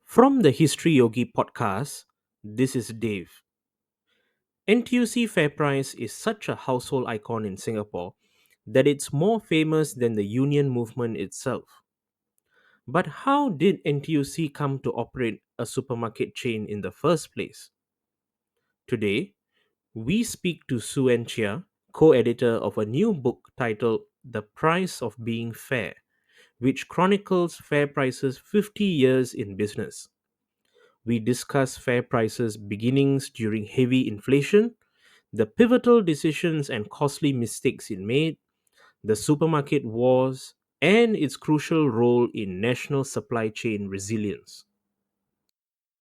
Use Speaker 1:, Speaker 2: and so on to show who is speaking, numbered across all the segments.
Speaker 1: From the Historyogi Podcast, this is Dave. NTUC FairPrice is such a household icon in Singapore that it's more famous than the union movement itself. But how did NTUC come to operate a supermarket chain in the first place? Today, we speak to Sue-Ann Chia, co-editor of a new book titled The Price of Being Fair, which chronicles FairPrice's 50 years in business. We discuss FairPrice's beginnings during heavy inflation, the pivotal decisions and costly mistakes it made, the supermarket wars, and its crucial role in national supply chain resilience.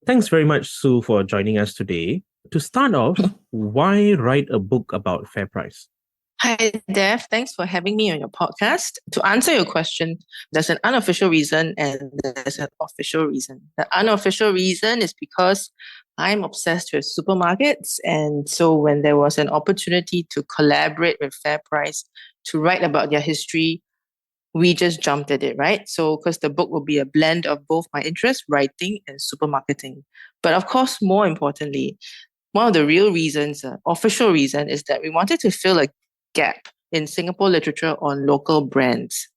Speaker 1: Thanks very much, Sue, for joining us today. To start off, why write a book about FairPrice?
Speaker 2: Hi, Dev. Thanks for having me on your podcast. To answer your question, there's an unofficial reason and there's an official reason. The unofficial reason is because I'm obsessed with supermarkets. And so when there was an opportunity to collaborate with FairPrice to write about their history, we just jumped at it, right? So, because the book will be a blend of both my interests, writing and supermarketing. But of course, more importantly, one of the real reasons, official reason, is that we wanted to fill a gap in Singapore literature on local brands.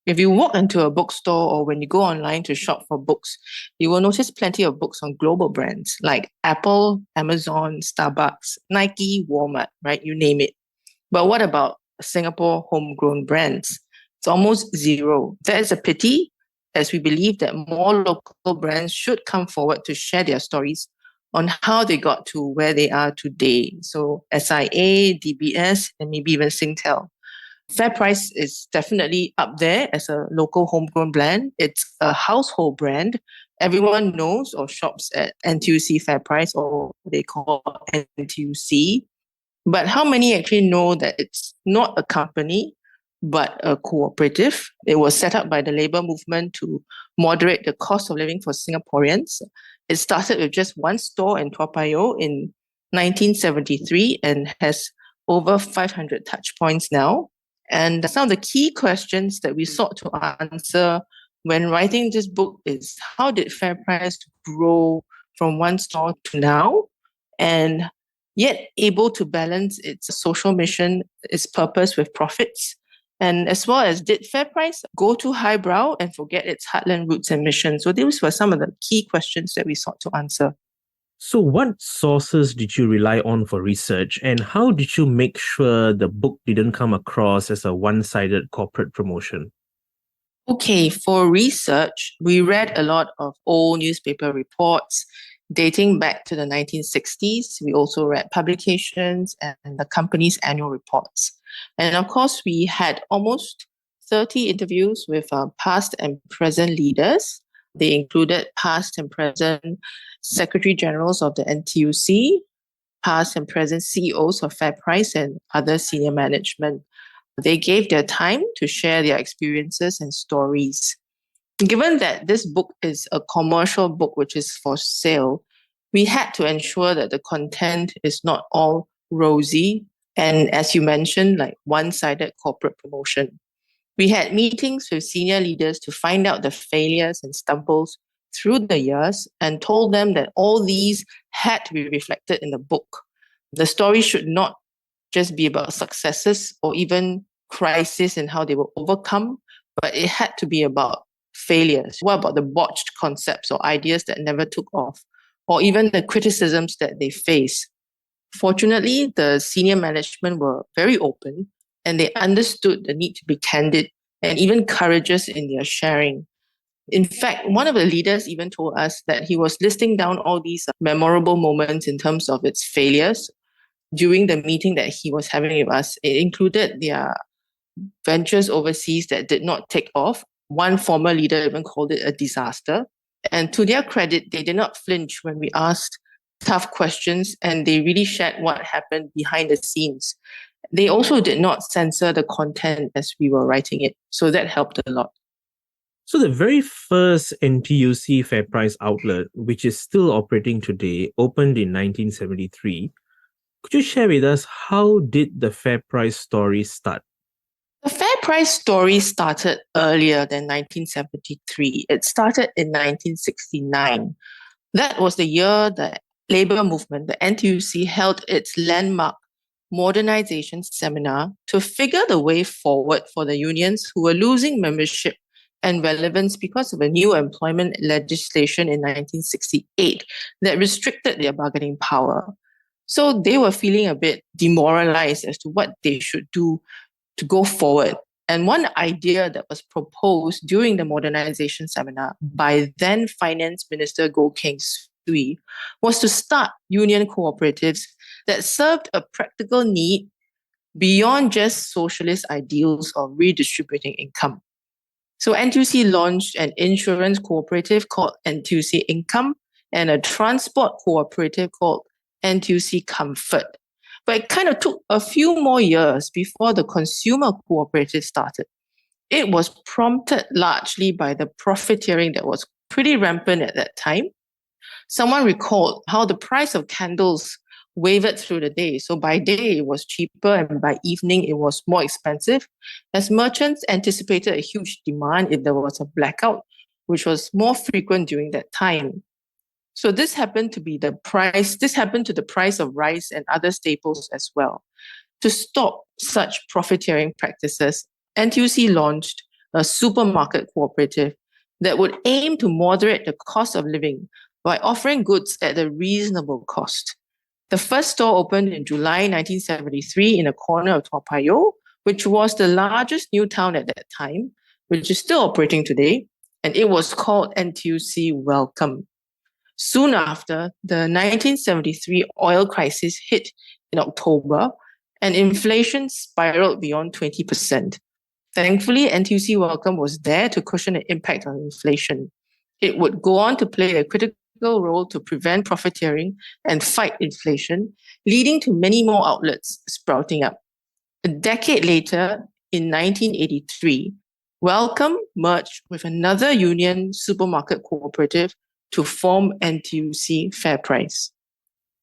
Speaker 2: If you walk into a bookstore or when you go online to shop for books, you will notice plenty of books on global brands like Apple, Amazon, Starbucks, Nike, Walmart, right? You name it. But what about Singapore homegrown brands? It's almost zero. That is a pity, as we believe that more local brands should come forward to share their stories on how they got to where they are today. So SIA, DBS, and maybe even Singtel. FairPrice is definitely up there as a local homegrown brand. It's a household brand. Everyone knows or shops at NTUC FairPrice, or they call NTUC. But how many actually know that it's not a company, but a cooperative? It was set up by the labor movement to moderate the cost of living for Singaporeans. It started with just one store in Toa Payoh in 1973 and has over 500 touch points now. And some of the key questions that we sought to answer when writing this book is, how did FairPrice grow from one store to now, and yet able to balance its social mission, its purpose with profits? And as well as, did FairPrice go too highbrow and forget its heartland roots and mission? So these were some of the key questions that we sought to answer.
Speaker 1: So, what sources did you rely on for research, and how did you make sure the book didn't come across as a one-sided corporate promotion?
Speaker 2: Okay, for research, we read a lot of old newspaper reports dating back to the 1960s. We also read publications and the company's annual reports. And of course, we had almost 30 interviews with past and present leaders. They included past and present Secretary Generals of the NTUC, past and present CEOs of FairPrice, and other senior management. They gave their time to share their experiences and stories. Given that this book is a commercial book which is for sale, we had to ensure that the content is not all rosy and, as you mentioned, like one-sided corporate promotion. We had meetings with senior leaders to find out the failures and stumbles through the years and told them that all these had to be reflected in the book. The story should not just be about successes or even crisis and how they were overcome, but it had to be about failures. What about the botched concepts or ideas that never took off, or even the criticisms that they face? Fortunately, the senior management were very open and they understood the need to be candid and even courageous in their sharing. In fact, one of the leaders even told us that he was listing down all these memorable moments in terms of its failures during the meeting that he was having with us. It included their ventures overseas that did not take off. One former leader even called it a disaster. And to their credit, they did not flinch when we asked tough questions, and they really shared what happened behind the scenes. They also did not censor the content as we were writing it. So that helped a lot.
Speaker 1: So, the very first NTUC FairPrice outlet, which is still operating today, opened in 1973. Could you share with us, how did the FairPrice story start?
Speaker 2: The FairPrice story started earlier than 1973. It started in 1969. That was the year the labor movement, the NTUC, held its landmark modernization seminar to figure the way forward for the unions who were losing membership and relevance because of a new employment legislation in 1968 that restricted their bargaining power. So they were feeling a bit demoralized as to what they should do to go forward. And one idea that was proposed during the modernization seminar by then Finance Minister Goh Keng Swee was to start union cooperatives that served a practical need beyond just socialist ideals of redistributing income. So NTUC launched an insurance cooperative called NTUC Income and a transport cooperative called NTUC Comfort. But it kind of took a few more years before the consumer cooperative started. It was prompted largely by the profiteering that was pretty rampant at that time. Someone recalled how the price of candles wavered through the day. So by day it was cheaper and by evening it was more expensive, as merchants anticipated a huge demand if there was a blackout, which was more frequent during that time. So this happened to the price of rice and other staples as well. To stop such profiteering practices, NTUC launched a supermarket cooperative that would aim to moderate the cost of living by offering goods at a reasonable cost. The first store opened in July 1973 in a corner of Toa Payoh, which was the largest new town at that time, which is still operating today, and it was called NTUC Welcome. Soon after, the 1973 oil crisis hit in October, and inflation spiraled beyond 20%. Thankfully, NTUC Welcome was there to cushion the impact on inflation. It would go on to play a critical role to prevent profiteering and fight inflation, leading to many more outlets sprouting up. A decade later, in 1983, Welcome merged with another union supermarket cooperative to form NTUC FairPrice.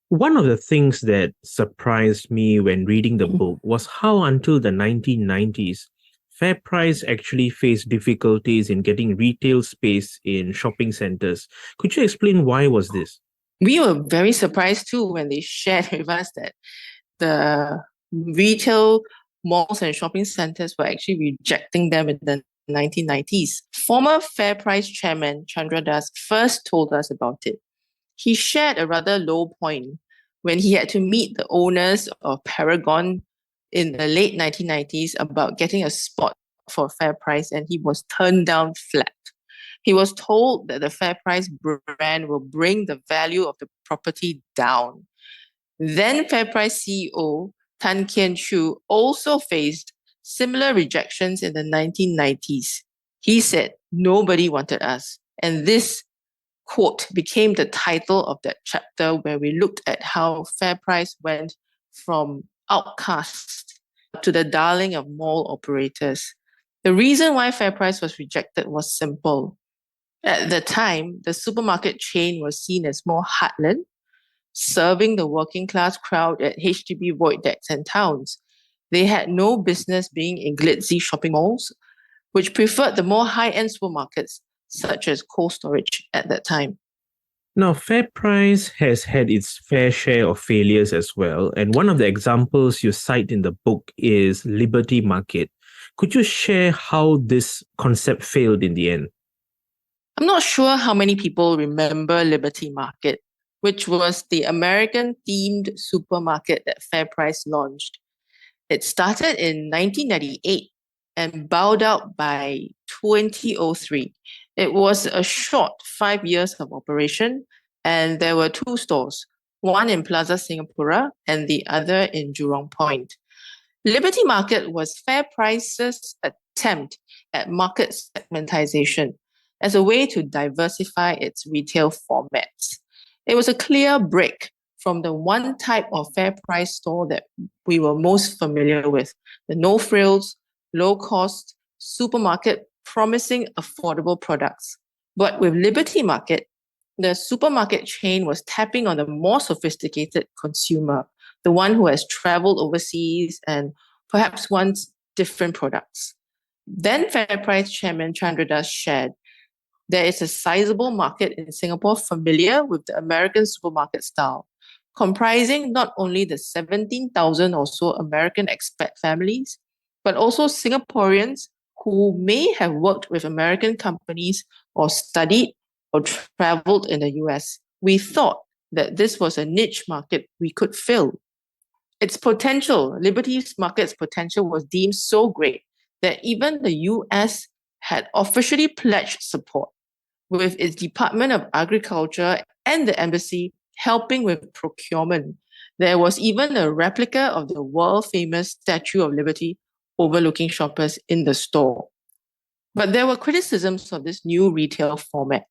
Speaker 1: One of the things that surprised me when reading the book was how until the 1990s, FairPrice actually faced difficulties in getting retail space in shopping centers. Could you explain why was this?
Speaker 2: We were very surprised too when they shared with us that the retail malls and shopping centers were actually rejecting them in the 1990s. Former FairPrice chairman Chandra Das first told us about it. He shared a rather low point when he had to meet the owners of Paragon in the late 1990s about getting a spot for FairPrice, and he was turned down flat. He was told that the FairPrice brand will bring the value of the property down. Then FairPrice CEO Tan Kian Chu also faced similar rejections in the 1990s. He said, "Nobody wanted us." And this quote became the title of that chapter where we looked at how FairPrice went from outcast to the darling of mall operators. The reason why FairPrice was rejected was simple. At the time, the supermarket chain was seen as more heartland, serving the working class crowd at HDB void decks and towns. They had no business being in glitzy shopping malls, which preferred the more high-end supermarkets such as Cold Storage at that time.
Speaker 1: Now, FairPrice has had its fair share of failures as well, and one of the examples you cite in the book is Liberty Market. Could you share how this concept failed in the end?
Speaker 2: I'm not sure how many people remember Liberty Market, which was the American-themed supermarket that FairPrice launched. It started in 1998 and bowed out by 2003. It was a short 5 years of operation, and there were two stores, one in Plaza Singapura and the other in Jurong Point. Liberty Market was FairPrice's attempt at market segmentation as a way to diversify its retail formats. It was a clear break from the one type of FairPrice store that we were most familiar with, the no-frills, low-cost supermarket promising affordable products. But with Liberty Market, the supermarket chain was tapping on a more sophisticated consumer, the one who has traveled overseas and perhaps wants different products. Then FairPrice Chairman Chandradas shared there is a sizable market in Singapore familiar with the American supermarket style, comprising not only the 17,000 or so American expat families, but also Singaporeans who may have worked with American companies or studied or traveled in the US. We thought that this was a niche market we could fill. Its potential, Liberty's market's potential was deemed so great that even the US had officially pledged support, with its Department of Agriculture and the embassy helping with procurement. There was even a replica of the world famous Statue of Liberty overlooking shoppers in the store. But there were criticisms of this new retail format.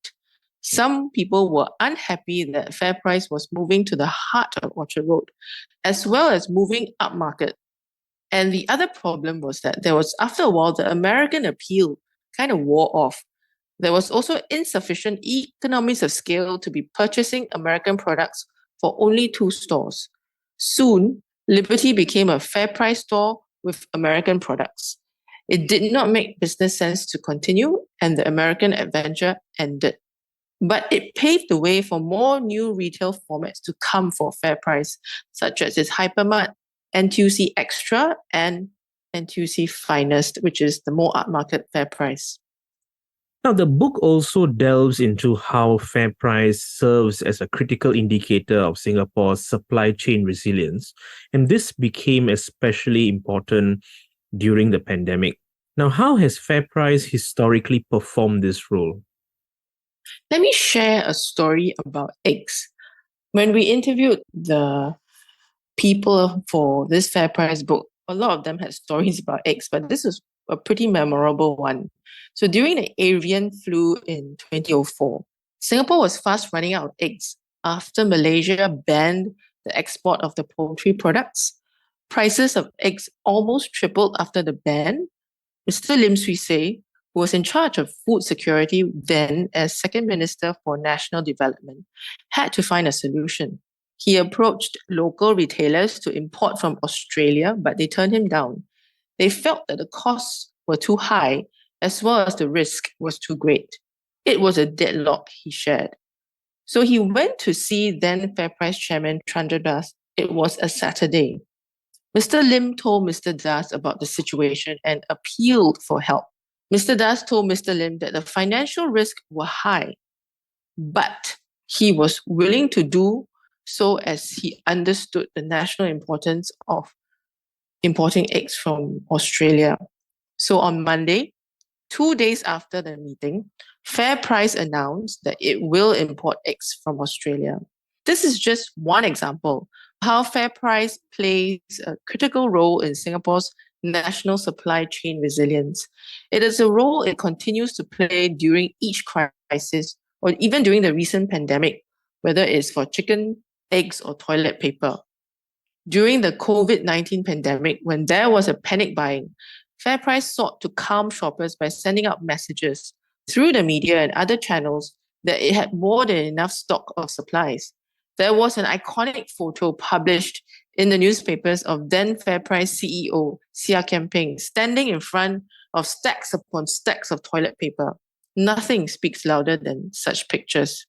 Speaker 2: Some people were unhappy that FairPrice was moving to the heart of Orchard Road, as well as moving upmarket. And the other problem was that after a while, the American appeal kind of wore off. There was also insufficient economies of scale to be purchasing American products for only 2 stores. Soon, Liberty became a FairPrice store with American products. It did not make business sense to continue, and the American adventure ended. But it paved the way for more new retail formats to come for FairPrice, such as its Hypermart, NTUC Extra, and NTUC Finest, which is the more upmarket FairPrice.
Speaker 1: Now, the book also delves into how FairPrice serves as a critical indicator of Singapore's supply chain resilience, and this became especially important during the pandemic. Now, how has FairPrice historically performed this role?
Speaker 2: Let me share a story about eggs. When we interviewed the people for this FairPrice book, a lot of them had stories about eggs, but this is a pretty memorable one. So during the avian flu in 2004, Singapore was fast running out of eggs after Malaysia banned the export of the poultry products. Prices of eggs almost tripled after the ban. Mr. Lim Swee-Say, who was in charge of food security then as Second Minister for National Development, had to find a solution. He approached local retailers to import from Australia, but they turned him down. They felt that the costs were too high, as well as the risk was too great. It was a deadlock, he shared. So he went to see then FairPrice Chairman Chandradas. It was a Saturday. Mr. Lim told Mr. Das about the situation and appealed for help. Mr. Das told Mr. Lim that the financial risks were high, but he was willing to do so as he understood the national importance of importing eggs from Australia. So on Monday, 2 days after the meeting, FairPrice announced that it will import eggs from Australia. This is just one example of how FairPrice plays a critical role in Singapore's national supply chain resilience. It is a role it continues to play during each crisis or even during the recent pandemic, whether it's for chicken, eggs, or toilet paper. During the COVID-19 pandemic, when there was a panic buying, FairPrice sought to calm shoppers by sending out messages through the media and other channels that it had more than enough stock of supplies. There was an iconic photo published in the newspapers of then FairPrice CEO Seah Kian Peng standing in front of stacks upon stacks of toilet paper. Nothing speaks louder than such pictures.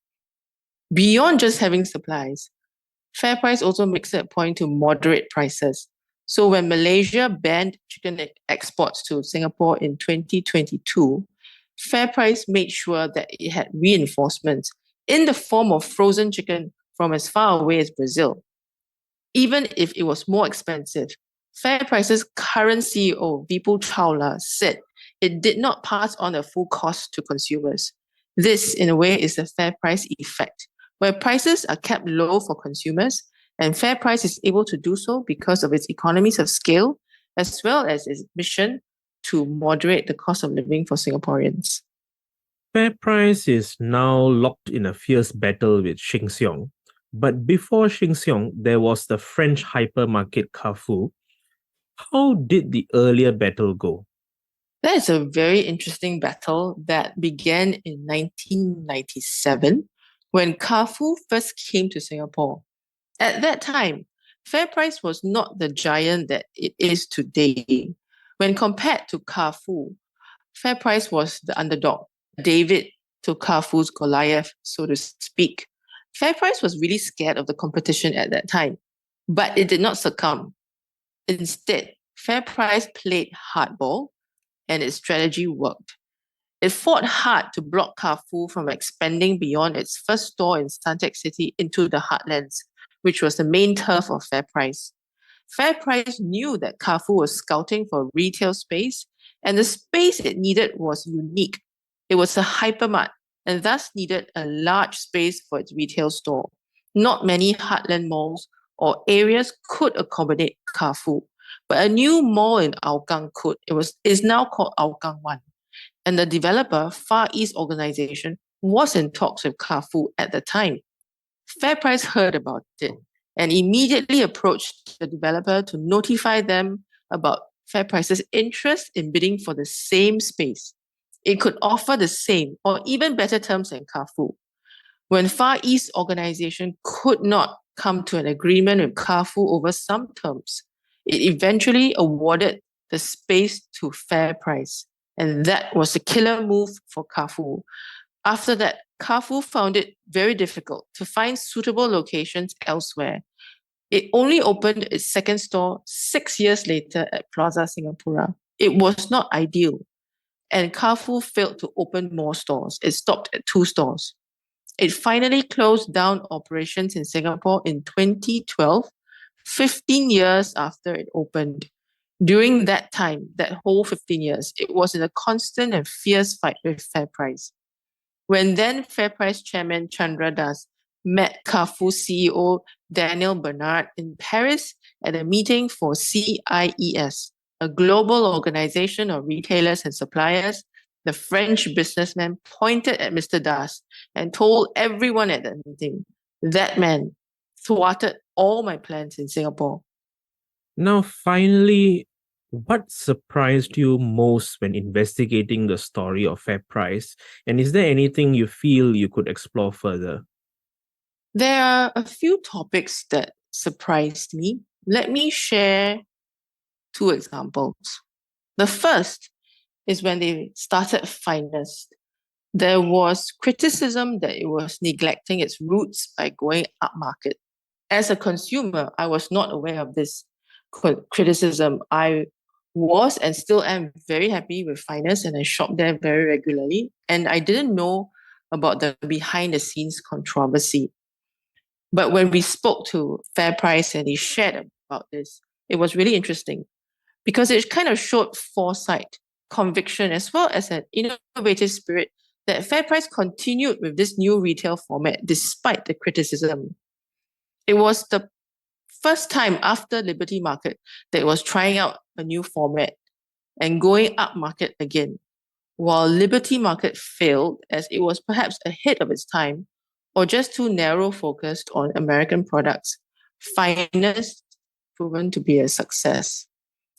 Speaker 2: Beyond just having supplies, FairPrice also makes it a point to moderate prices. So when Malaysia banned chicken exports to Singapore in 2022, FairPrice made sure that it had reinforcements in the form of frozen chicken from as far away as Brazil. Even if it was more expensive, FairPrice's current CEO, Vipul Chawla, said it did not pass on the full cost to consumers. This, in a way, is the FairPrice effect, where prices are kept low for consumers, and FairPrice is able to do so because of its economies of scale, as well as its mission to moderate the cost of living for Singaporeans.
Speaker 1: FairPrice is now locked in a fierce battle with Sheng Siong. But before Sheng Siong, there was the French hypermarket Carrefour. How did the earlier battle go?
Speaker 2: That is a very interesting battle that began in 1997 when Carrefour first came to Singapore. At that time, FairPrice was not the giant that it is today. When compared to Carrefour, FairPrice was the underdog, David to Carrefour's Goliath, so to speak. FairPrice was really scared of the competition at that time, but it did not succumb. Instead, FairPrice played hardball and its strategy worked. It fought hard to block Carrefour from expanding beyond its first store in Suntec City into the heartlands, which was the main turf of FairPrice. FairPrice knew that Carrefour was scouting for retail space, and the space it needed was unique. It was a hypermart and thus needed a large space for its retail store. Not many heartland malls or areas could accommodate Carrefour, but a new mall in Hougang could. Is now called Hougang 1. And the developer, Far East Organization, was in talks with Carrefour at the time. FairPrice heard about it and immediately approached the developer to notify them about FairPrice's interest in bidding for the same space. It could offer the same or even better terms than Carrefour. When Far East Organization could not come to an agreement with Carrefour over some terms, it eventually awarded the space to FairPrice. And that was a killer move for Carrefour. After that, Carrefour found it very difficult to find suitable locations elsewhere. It only opened its second store 6 years later at Plaza Singapura. It was not ideal, and Carrefour failed to open more stores. It stopped at 2 stores. It finally closed down operations in Singapore in 2012, 15 years after it opened. During that time, that whole 15 years, it was in a constant and fierce fight with FairPrice. When then FairPrice chairman Chandra Das met Carrefour CEO Daniel Bernard in Paris at a meeting for CIES, a global organization of retailers and suppliers, the French businessman pointed at Mr. Das and told everyone at the meeting, that man thwarted all my plans in Singapore.
Speaker 1: Now, finally, what surprised you most when investigating the story of FairPrice? And is there anything you feel you could explore further?
Speaker 2: There are a few topics that surprised me. Let me share 2 examples. The first is when they started Finest. There was criticism that it was neglecting its roots by going upmarket. As a consumer, I was not aware of this criticism. I was and still am very happy with Finest, and I shop there very regularly. And I didn't know about the behind the scenes controversy. But when we spoke to FairPrice and they shared about this, it was really interesting because it kind of showed foresight, conviction, as well as an innovative spirit that FairPrice continued with this new retail format despite the criticism. It was the first time after Liberty Market that it was trying out a new format and going up market again. While Liberty Market failed as it was perhaps ahead of its time or just too narrow focused on American products, Finest proven to be a success.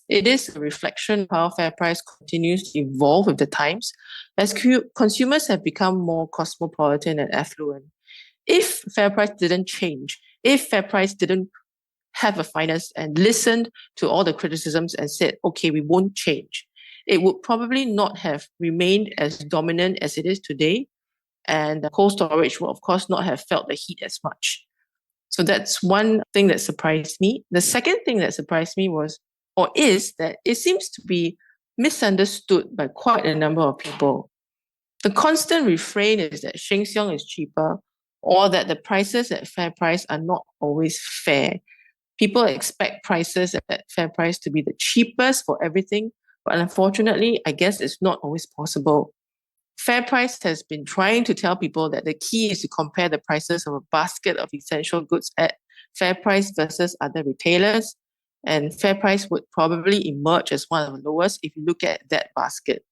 Speaker 2: It is a reflection of how FairPrice continues to evolve with the times as consumers have become more cosmopolitan and affluent. If FairPrice didn't change, if FairPrice didn't have a Finest and listened to all the criticisms and said, okay, we won't change, it would probably not have remained as dominant as it is today. And cold storage will, of course, not have felt the heat as much. So that's one thing that surprised me. The second thing that surprised me is that it seems to be misunderstood by quite a number of people. The constant refrain is that Sheng Siong is cheaper or that the prices at FairPrice are not always fair. People expect prices at FairPrice to be the cheapest for everything, but unfortunately, I guess it's not always possible. FairPrice has been trying to tell people that the key is to compare the prices of a basket of essential goods at FairPrice versus other retailers, and FairPrice would probably emerge as one of the lowest if you look at that basket.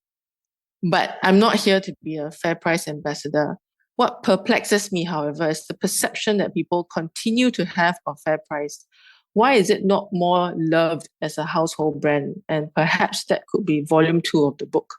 Speaker 2: But I'm not here to be a FairPrice ambassador. What perplexes me, however, is the perception that people continue to have of FairPrice. Why is it not more loved as a household brand? And perhaps that could be volume 2 of the book.